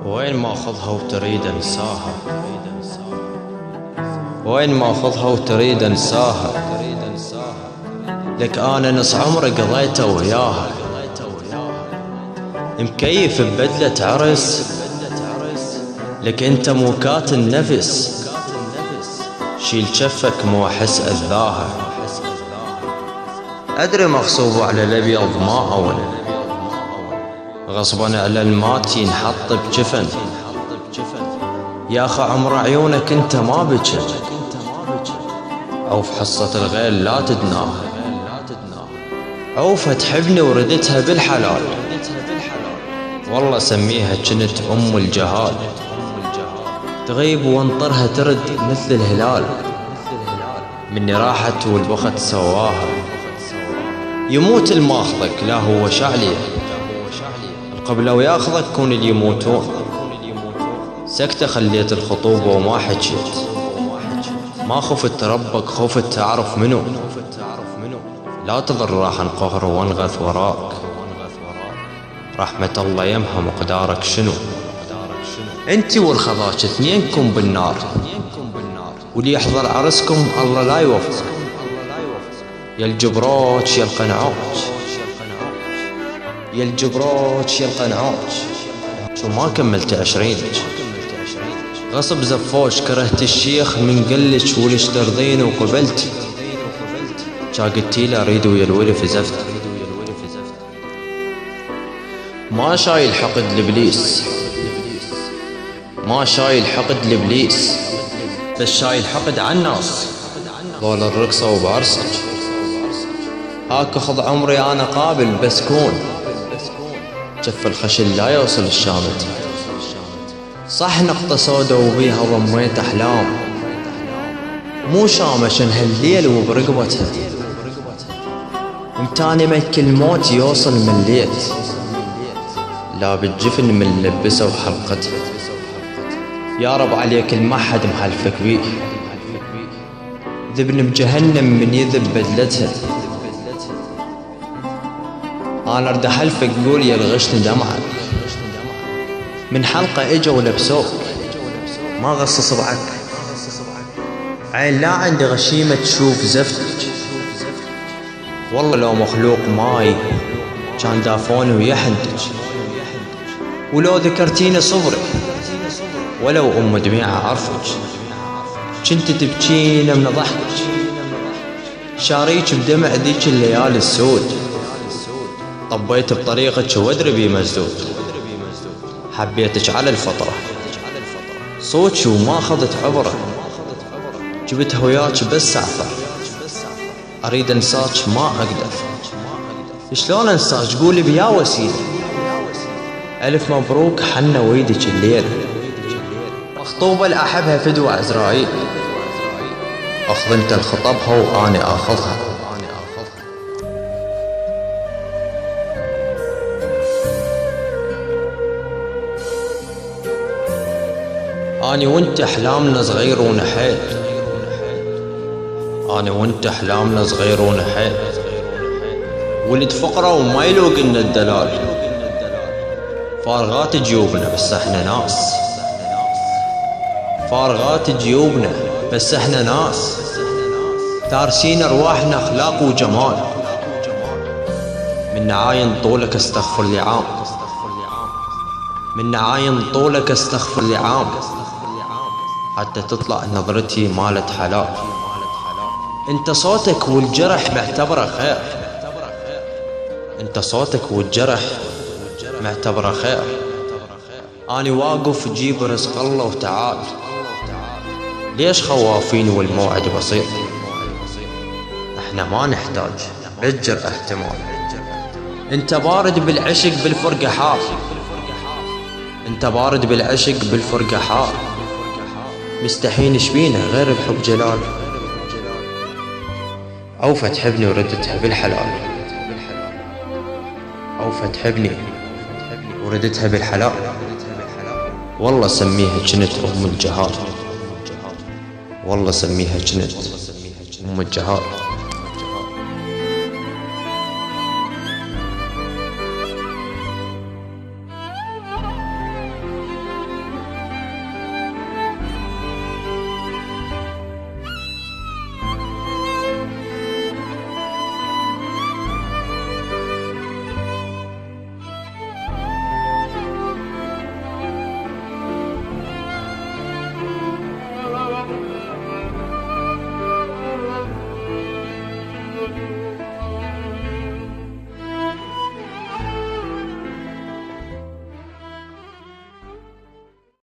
وين ما اخذها وتريد انساها، وين ما اخذها وتريد انساها، لك انا نص عمري قضيته وياها. مكيف ببدلة عرس، لك انت موكات النفس، شيل جفك مو احس اذاها. ادري مغصوب على الابيض ما اول، غصبا على المات ينحط بجفن. يا اخي عمر عيونك انت ما بجن، عوف حصة الغيل لا تدناها. عوفة تحبني وردتها بالحلال، والله سميها جنت ام الجهال. تغيب وانطرها ترد مثل الهلال، مني راحت والبخت سواها. يموت الماخذك لا هو شعلي، القبلة وياخذك كون اللي يموتون. سكتة خليت الخطوبة وما حكيت، ما خفت ربك خفت تعرف منو. لا تظل راح انقهر وانغث وراك، رحمة الله يمها مقدارك شنو. انتي والخضاش اثنينكم بالنار، واللي يحضر عرسكم الله لا يوفق. يا الجبروج يا القنعوج، يا الجبروج يا القنعوج. شو ما كملت 20 غصب زفوش، كرهت الشيخ من قلش ولش ترضين وقبلتي. جا قلتي له اريد ويا الولف زفت. ما شايل حقد لابليس، ما شايل حقد لابليس، بس شايل حقد على الناس ظول الرقصة وبعرسك. هاك اخذ عمري انا قابل بس كون، جف الخشن لا يوصل الشامت. صح نقطة سودا وبيها ضميت احلام، مو شامشن هالليل وبرقبتها. امتاني مك الموت يوصل مليت، لا بالجفن من لبسه وحلقتها. يا رب عليك المحد محلفك بيه، ذبن بجهنم من يذب بدلتها. انا ارد احلفك قول يا الغشن دمعك، من حلقة اجا ولبسوك ما غص صبعك. عين لا عندي غشيمة تشوف زفتك، والله لو مخلوق ماي كان دافوني ويحنتج. ولو ذكرتيني صبري ولو ام دميعة عرفك، كنت تبكينا من ضحكك. شاريك بدمع ذيك الليالي السود، طبيت بطريقك وادري بي مسدود. حبيتك على الفطرة صوتك وما خذت عبرة، جبتها وياك بس عثر. اريد انساك ما اقدر، شلون انساك قولي بيا وسيلة. الف مبروك حنا ويدك الليلة، مخطوبة لاحبها فدوى عزرائيل. اخذ انت الخطبها واني اخذها. اني وانت احلامنا صغير ونحيل، اني وانت احلامنا صغير ونحيل. ولد فقرة وما يلوقنا الدلال، فارغات جيوبنا بس احنا ناس، فارغات جيوبنا بس احنا ناس. تارسين ارواحنا اخلاق وجمال، من نعاين طولك استغفر لي عام، من نعاين طولك استغفر لي عام. حتى تطلع نظرتي مالت حلال. انت صوتك والجرح معتبره خير، انت صوتك والجرح معتبره خير. اني واقف جيب رزق الله وتعال، ليش خوافين والموعد بسيط. احنا ما نحتاج اجر اهتمام. انت بارد بالعشق بالفرقة حار، انت بارد بالعشق بالفرقة حار. مستحيل شبينا غير بحب جلال. عوفة تحبني وردتها بالحلال، عوفة تحبني وردتها بالحلال. والله سميها جنت أم الجهال، والله سميها جنت أم الجهال.